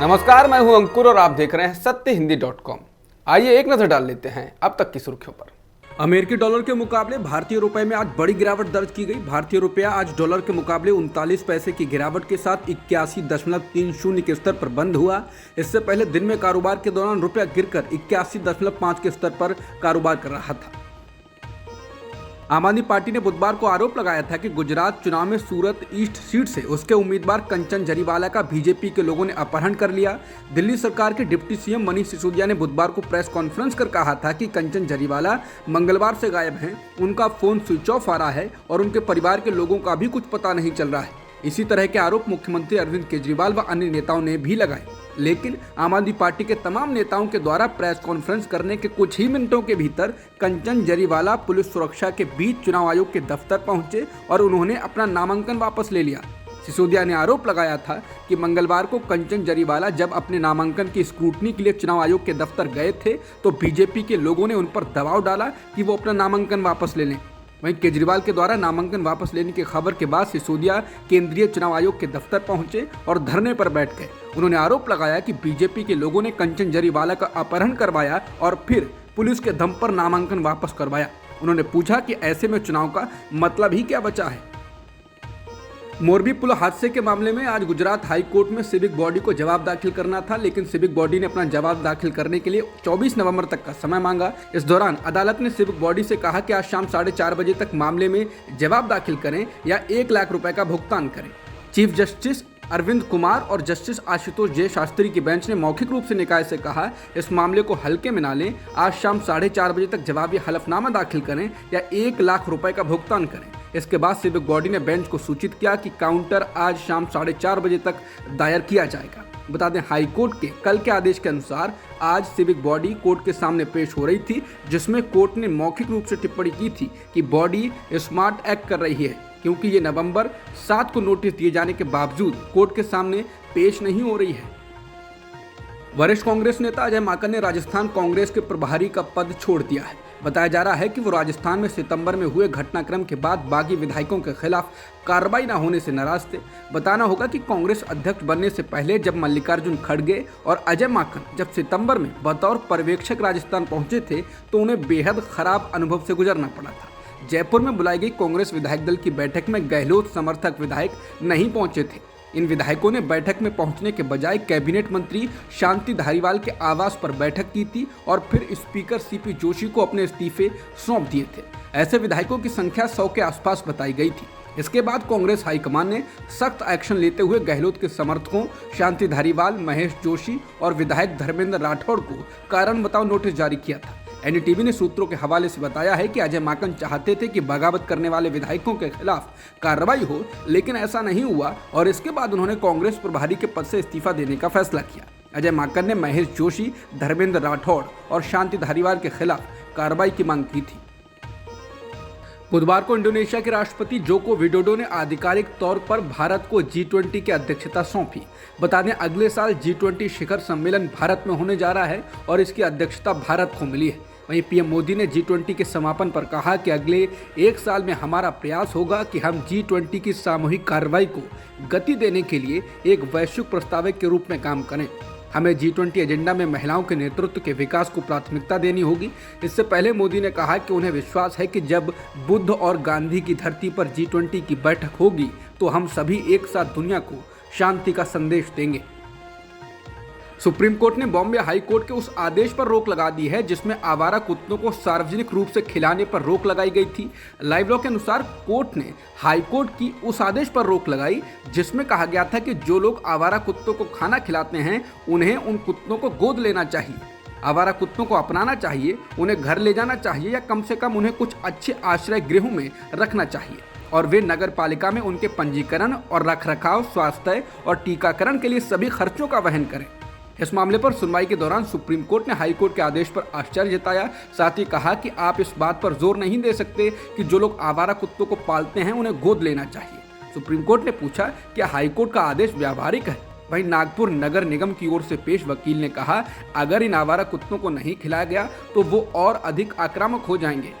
नमस्कार, मैं हूं अंकुर और आप देख रहे हैं सत्यहिंदी.com। आइए एक नजर डाल लेते हैं अब तक की सुर्खियों पर। अमेरिकी डॉलर के मुकाबले भारतीय रुपए में आज बड़ी गिरावट दर्ज की गई। भारतीय रुपया आज डॉलर के मुकाबले 39 पैसे की गिरावट के साथ 81.30 के स्तर पर बंद हुआ। इससे पहले दिन में कारोबार के दौरान रुपया गिरकर 81.5 के स्तर पर कारोबार कर रहा था। आम आदमी पार्टी ने बुधवार को आरोप लगाया था कि गुजरात चुनाव में सूरत ईस्ट सीट से उसके उम्मीदवार कंचन जरीवाला का बीजेपी के लोगों ने अपहरण कर लिया। दिल्ली सरकार के डिप्टी सीएम मनीष सिसोदिया ने बुधवार को प्रेस कॉन्फ्रेंस कर कहा था कि कंचन जरीवाला मंगलवार से गायब हैं, उनका फोन स्विच ऑफ आ रहा है और उनके परिवार के लोगों का भी कुछ पता नहीं चल रहा है। इसी तरह के आरोप मुख्यमंत्री अरविंद केजरीवाल व अन्य नेताओं ने भी लगाए, लेकिन आम आदमी पार्टी के तमाम नेताओं के द्वारा प्रेस कॉन्फ्रेंस करने के कुछ ही मिनटों के भीतर कंचन जरीवाला पुलिस सुरक्षा के बीच चुनाव आयोग के दफ्तर पहुंचे और उन्होंने अपना नामांकन वापस ले लिया। सिसोदिया ने आरोप लगाया था कि मंगलवार को कंचन जरीवाला जब अपने नामांकन की स्क्रूटनी के लिए चुनाव आयोग के दफ्तर गए थे तो बीजेपी के लोगों ने उन पर दबाव डाला कि वो अपना नामांकन वापस ले लें। वहीं केजरीवाल के द्वारा नामांकन वापस लेने की खबर के बाद सिसोदिया केंद्रीय चुनाव आयोग के दफ्तर पहुंचे और धरने पर बैठ गए। उन्होंने आरोप लगाया कि बीजेपी के लोगों ने कंचन जरीवाला का अपहरण करवाया और फिर पुलिस के दम पर नामांकन वापस करवाया। उन्होंने पूछा कि ऐसे में चुनाव का मतलब ही क्या बचा है। मोरबी पुल हादसे के मामले में आज गुजरात हाई कोर्ट में सिविक बॉडी को जवाब दाखिल करना था, लेकिन सिविक बॉडी ने अपना जवाब दाखिल करने के लिए 24 नवंबर तक का समय मांगा। इस दौरान अदालत ने सिविक बॉडी से कहा कि आज शाम 4:30 बजे तक मामले में जवाब दाखिल करें या 1 लाख रुपए का भुगतान करें। चीफ जस्टिस अरविंद कुमार और जस्टिस आशुतोष जे शास्त्री की बेंच ने मौखिक रूप से निकाय से कहा, इस मामले को हल्के में ना लें, आज शाम 4:30 बजे तक जवाबी हलफनामा दाखिल करें या 1 लाख रुपए का भुगतान करें। इसके बाद सिविक बॉडी ने बेंच को सूचित किया कि काउंटर आज शाम 4:30 बजे तक दायर किया जाएगा। बता दें, हाई कोर्ट के कल के आदेश के अनुसार आज सिविक बॉडी कोर्ट के सामने पेश हो रही थी, जिसमें कोर्ट ने मौखिक रूप से टिप्पणी की थी कि बॉडी स्मार्ट एक्ट कर रही है, क्योंकि ये नवंबर 7 को नोटिस दिए जाने के बावजूद कोर्ट के सामने पेश नहीं हो रही है। वरिष्ठ कांग्रेस नेता अजय माकन ने राजस्थान कांग्रेस के प्रभारी का पद छोड़ दिया है। बताया जा रहा है कि वो राजस्थान में सितंबर में हुए घटनाक्रम के बाद बागी विधायकों के खिलाफ कार्रवाई न होने से नाराज थे। बताना होगा कि कांग्रेस अध्यक्ष बनने से पहले जब मल्लिकार्जुन खड़गे और अजय माकन जब सितंबर में बतौर पर्यवेक्षक राजस्थान पहुंचे थे तो उन्हें बेहद खराब अनुभव से गुजरना पड़ा था। जयपुर में बुलाई गई कांग्रेस विधायक दल की बैठक में गहलोत समर्थक विधायक नहीं पहुंचे थे। इन विधायकों ने बैठक में पहुंचने के बजाय कैबिनेट मंत्री शांति धारीवाल के आवास पर बैठक की थी और फिर स्पीकर सीपी जोशी को अपने इस्तीफे सौंप दिए थे। ऐसे विधायकों की संख्या 100 के आसपास बताई गई थी। इसके बाद कांग्रेस हाईकमान ने सख्त एक्शन लेते हुए गहलोत के समर्थकों शांति धारीवाल, महेश जोशी और विधायक धर्मेंद्र राठौड़ को कारण बताओ नोटिस जारी किया था। एनडीटीवी ने सूत्रों के हवाले से बताया है कि अजय माकन चाहते थे कि बगावत करने वाले विधायकों के खिलाफ कार्रवाई हो, लेकिन ऐसा नहीं हुआ और इसके बाद उन्होंने कांग्रेस प्रभारी के पद से इस्तीफा देने का फैसला किया। अजय माकन ने महेश जोशी, धर्मेंद्र राठौड़ और शांति धारीवाल के खिलाफ कार्रवाई की मांग की थी। बुधवार को इंडोनेशिया के राष्ट्रपति जोको विडोडो ने आधिकारिक तौर पर भारत को G20 की अध्यक्षता सौंपी। बता दें, अगले साल G20 शिखर सम्मेलन भारत में होने जा रहा है और इसकी अध्यक्षता भारत को मिली है। वहीं पीएम मोदी ने G20 के समापन पर कहा कि अगले 1 साल में हमारा प्रयास होगा कि हम G20 की सामूहिक कार्रवाई को गति देने के लिए एक वैश्विक प्रस्तावक के रूप में काम करें। हमें G20 एजेंडा में महिलाओं के नेतृत्व के विकास को प्राथमिकता देनी होगी। इससे पहले मोदी ने कहा कि उन्हें विश्वास है कि जब बुद्ध और गांधी की धरती पर G20 की बैठक होगी तो हम सभी एक साथ दुनिया को शांति का संदेश देंगे। सुप्रीम कोर्ट ने बॉम्बे हाई कोर्ट के उस आदेश पर रोक लगा दी है जिसमें आवारा कुत्तों को सार्वजनिक रूप से खिलाने पर रोक लगाई गई थी। लाइव लॉ के अनुसार कोर्ट ने हाई कोर्ट की उस आदेश पर रोक लगाई जिसमें कहा गया था कि जो लोग आवारा कुत्तों को खाना खिलाते हैं उन्हें उन कुत्तों को गोद लेना चाहिए, आवारा कुत्तों को अपनाना चाहिए, उन्हें घर ले जाना चाहिए या कम से कम उन्हें कुछ अच्छे आश्रय गृहों में रखना चाहिए और वे नगर पालिका में उनके पंजीकरण और रखरखाव, स्वास्थ्य और टीकाकरण के लिए सभी खर्चों का वहन करें। इस मामले पर सुनवाई के दौरान सुप्रीम कोर्ट ने हाई कोर्ट के आदेश पर आश्चर्य जताया। साथ ही कहा कि आप इस बात पर जोर नहीं दे सकते कि जो लोग आवारा कुत्तों को पालते हैं उन्हें गोद लेना चाहिए। सुप्रीम कोर्ट ने पूछा कि हाई कोर्ट का आदेश व्यावहारिक है। वहीं नागपुर नगर निगम की ओर से पेश वकील ने कहा, अगर इन आवारा कुत्तों को नहीं खिलाया गया तो वो और अधिक आक्रामक हो जाएंगे।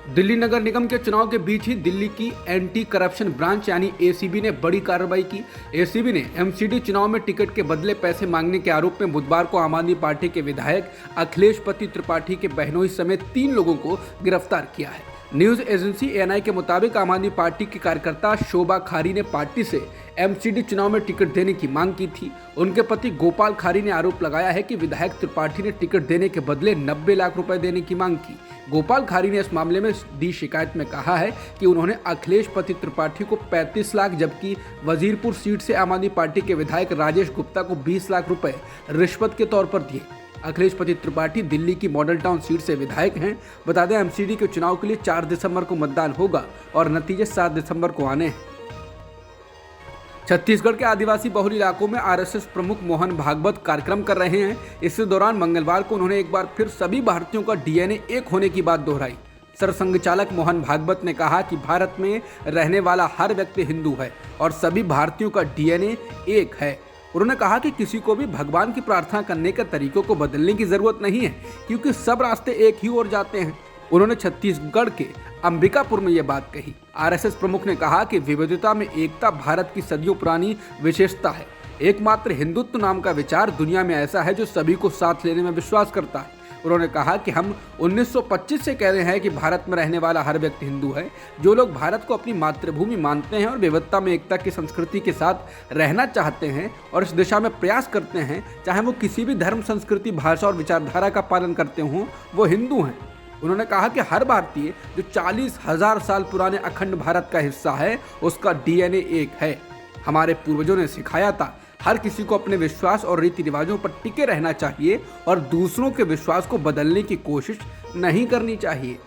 दिल्ली नगर निगम के चुनाव के बीच ही दिल्ली की एंटी करप्शन ब्रांच यानी एसीबी ने बड़ी कार्रवाई की। एसीबी ने एमसीडी चुनाव में टिकट के बदले पैसे मांगने के आरोप में बुधवार को आम आदमी पार्टी के विधायक अखिलेश पति त्रिपाठी के बहनोई समेत 3 लोगों को गिरफ्तार किया है। न्यूज एजेंसी एएनआई के मुताबिक आम आदमी पार्टी की कार्यकर्ता शोभा खारी ने पार्टी से एमसीडी चुनाव में टिकट देने की मांग की थी। उनके पति गोपाल खारी ने आरोप लगाया है कि विधायक त्रिपाठी ने टिकट देने के बदले 90 लाख रुपए देने की मांग की। गोपाल खारी ने इस मामले में दी शिकायत में कहा है कि उन्होंने अखिलेश पति त्रिपाठी को 35 लाख जबकि वजीरपुर सीट से आम आदमी पार्टी के विधायक राजेश गुप्ता को 20 लाख रुपए रिश्वत के तौर पर दिए। अखिलेश पति त्रिपाठी दिल्ली की मॉडल टाउन सीट से विधायक हैं। बता दें एमसीडी के चुनाव के लिए 4 दिसंबर को मतदान होगा और नतीजे 7 दिसंबर को आने हैं। छत्तीसगढ़ के आदिवासी बहुल इलाकों में आरएसएस प्रमुख मोहन भागवत कार्यक्रम कर रहे हैं। इस दौरान मंगलवार को उन्होंने एक बार फिर सभी भारतीयों का डीएनए एक होने की बात दोहराई। सरसंघचालक मोहन भागवत ने कहा कि भारत में रहने वाला हर व्यक्ति हिंदू है और सभी भारतीयों का डीएनए एक है। उन्होंने कहा कि किसी को भी भगवान की प्रार्थना करने के तरीकों को बदलने की जरूरत नहीं है क्योंकि सब रास्ते एक ही ओर जाते हैं। उन्होंने छत्तीसगढ़ के अंबिकापुर में ये बात कही। आरएसएस प्रमुख ने कहा कि विविधता में एकता भारत की सदियों पुरानी विशेषता है। एकमात्र हिंदुत्व नाम का विचार दुनिया में ऐसा है जो सभी को साथ लेने में विश्वास करता है। उन्होंने कहा कि हम 1925 से कह रहे हैं कि भारत में रहने वाला हर व्यक्ति हिंदू है। जो लोग भारत को अपनी मातृभूमि मानते हैं और विविधता में एकता की संस्कृति के साथ रहना चाहते हैं और इस दिशा में प्रयास करते हैं, चाहे वो किसी भी धर्म, संस्कृति, भाषा और विचारधारा का पालन करते हों, वो हिंदू हैं। उन्होंने कहा कि हर भारतीय जो 40,000 साल पुराने अखंड भारत का हिस्सा है, उसका डीएनए एक है। हमारे पूर्वजों ने सिखाया था हर किसी को अपने विश्वास और रीति रिवाजों पर टिके रहना चाहिए और दूसरों के विश्वास को बदलने की कोशिश नहीं करनी चाहिए।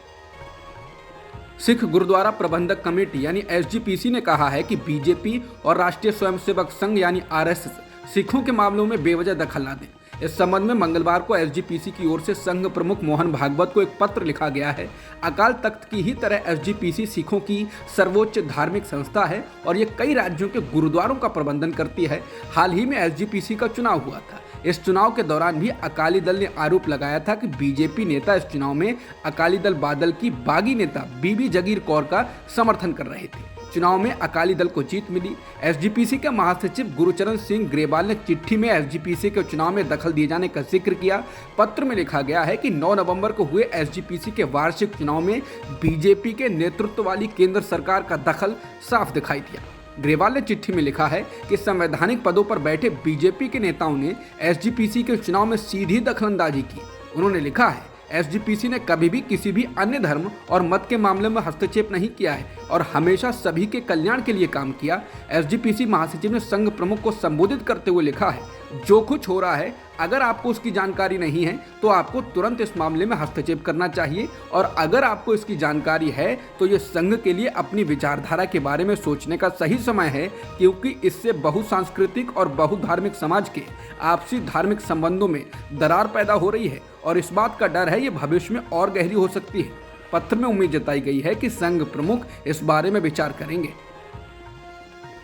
सिख गुरुद्वारा प्रबंधक कमेटी यानी एसजीपीसी ने कहा है कि बीजेपी और राष्ट्रीय स्वयंसेवक संघ यानी आरएसएस सिखों के मामलों में बेवजह दखल न दें। इस संबंध में मंगलवार को एसजीपीसी की ओर से संघ प्रमुख मोहन भागवत को एक पत्र लिखा गया है। अकाल तख्त की ही तरह एसजीपीसी सिखों की सर्वोच्च धार्मिक संस्था है और ये कई राज्यों के गुरुद्वारों का प्रबंधन करती है। हाल ही में एसजीपीसी का चुनाव हुआ था। इस चुनाव के दौरान भी अकाली दल ने आरोप लगाया था कि बीजेपी नेता इस चुनाव में अकाली दल बादल की बागी नेता बीबी जगीर कौर का समर्थन कर रहे थे। चुनाव में अकाली दल को जीत मिली। एसजीपीसी के महासचिव गुरुचरण सिंह ग्रेवाल ने चिट्ठी में एसजीपीसी के चुनाव में दखल दिए जाने का जिक्र किया। पत्र में लिखा गया है कि 9 नवंबर को हुए एसजीपीसी के वार्षिक चुनाव में बीजेपी के नेतृत्व वाली केंद्र सरकार का दखल साफ दिखाई दिया। ग्रेवाल ने चिट्ठी में लिखा है कि संवैधानिक पदों पर बैठे बीजेपी के नेताओं ने एसजीपीसी के चुनाव में सीधी दखलंदाजी की। उन्होंने लिखा है एसजीपीसी ने कभी भी किसी भी अन्य धर्म और मत के मामले में हस्तक्षेप नहीं किया है और हमेशा सभी के कल्याण के लिए काम किया। एसजीपीसी महासचिव ने संघ प्रमुख को संबोधित करते हुए लिखा है, जो कुछ हो रहा है अगर आपको उसकी जानकारी नहीं है तो आपको तुरंत इस मामले में हस्तक्षेप करना चाहिए और अगर आपको इसकी जानकारी है तो ये संघ के लिए अपनी विचारधारा के बारे में सोचने का सही समय है क्योंकि इससे बहुसांस्कृतिक और बहुधार्मिक समाज के आपसी धार्मिक संबंधों में दरार पैदा हो रही है और इस बात का डर है ये भविष्य में और गहरी हो सकती है। पत्र में उम्मीद जताई गई है कि संघ प्रमुख इस बारे में विचार करेंगे।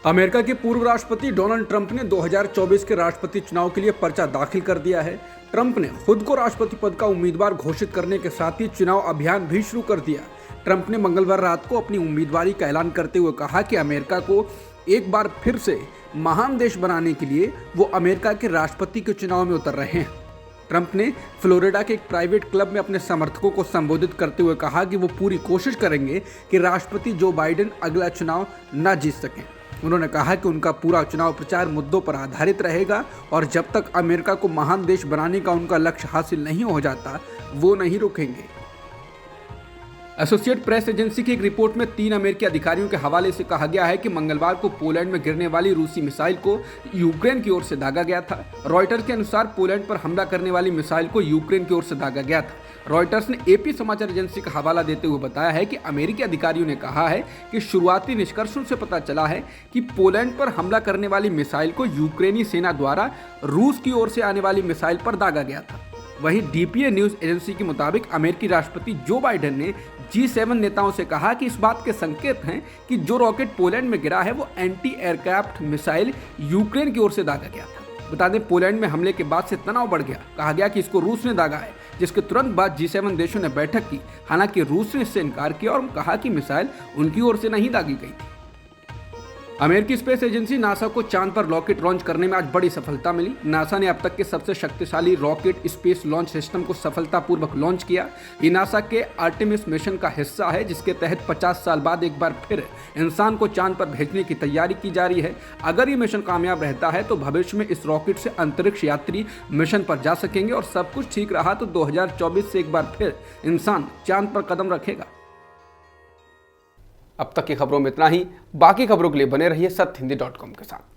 अमेरिका के पूर्व राष्ट्रपति डोनाल्ड ट्रंप ने 2024 के राष्ट्रपति चुनाव के लिए पर्चा दाखिल कर दिया है। ट्रंप ने खुद को राष्ट्रपति पद का उम्मीदवार घोषित करने के साथ ही चुनाव अभियान भी शुरू कर दिया। ट्रंप ने मंगलवार रात को अपनी उम्मीदवारी का ऐलान करते हुए कहा कि अमेरिका को एक बार फिर से महान देश बनाने के लिए वो अमेरिका के राष्ट्रपति के चुनाव में उतर रहे हैं। ट्रंप ने फ्लोरिडा के एक प्राइवेट क्लब में अपने समर्थकों को संबोधित करते हुए कहा कि वो पूरी कोशिश करेंगे कि राष्ट्रपति जो बाइडेन अगला चुनाव न जीत सकें। उन्होंने कहा कि उनका पूरा चुनाव प्रचार मुद्दों पर आधारित रहेगा और जब तक अमेरिका को महान देश बनाने का उनका लक्ष्य हासिल नहीं हो जाता वो नहीं रुकेंगे। एसोसिएट प्रेस एजेंसी की एक रिपोर्ट में 3 अमेरिकी अधिकारियों के हवाले से कहा गया है कि मंगलवार को पोलैंड में गिरने वाली रूसी मिसाइल को यूक्रेन की ओर से दागा गया था। रॉयटर्स के अनुसार पोलैंड पर हमला करने वाली मिसाइल को यूक्रेन की ओर से दागा गया था। रॉयटर्स ने एपी समाचार एजेंसी का हवाला देते हुए बताया है कि अमेरिकी अधिकारियों ने कहा है कि शुरुआती निष्कर्षों से पता चला है कि पोलैंड पर हमला करने वाली मिसाइल को यूक्रेनी सेना द्वारा रूस की ओर से आने वाली मिसाइल पर दागा गया था। वहीं डीपीए न्यूज एजेंसी के मुताबिक अमेरिकी राष्ट्रपति जो बाइडेन ने G7 नेताओं से कहा कि इस बात के संकेत हैं कि जो रॉकेट पोलैंड में गिरा है वो एंटी एयरक्राफ्ट मिसाइल यूक्रेन की ओर से दागा गया था। बता दें पोलैंड में हमले के बाद से तनाव बढ़ गया। कहा गया कि इसको रूस ने दागा है। जिसके तुरंत बाद G7 देशों ने बैठक की। हालांकि रूस ने इससे इनकार किया और कहा कि मिसाइल उनकी ओर से नहीं दागी गई थी। अमेरिकी स्पेस एजेंसी नासा को चांद पर रॉकेट लॉन्च करने में आज बड़ी सफलता मिली। नासा ने अब तक के सबसे शक्तिशाली रॉकेट स्पेस लॉन्च सिस्टम को सफलतापूर्वक लॉन्च किया। ये नासा के आर्टेमिस मिशन का हिस्सा है, जिसके तहत 50 साल बाद एक बार फिर इंसान को चांद पर भेजने की तैयारी की जा रही है। अगर ये मिशन कामयाब रहता है तो भविष्य में इस रॉकेट से अंतरिक्ष यात्री मिशन पर जा सकेंगे और सब कुछ ठीक रहा तो 2024 से एक बार फिर इंसान चांद पर कदम रखेगा। अब तक की खबरों में इतना ही। बाकी खबरों के लिए बने रहिए सत्य हिंदी.com के साथ।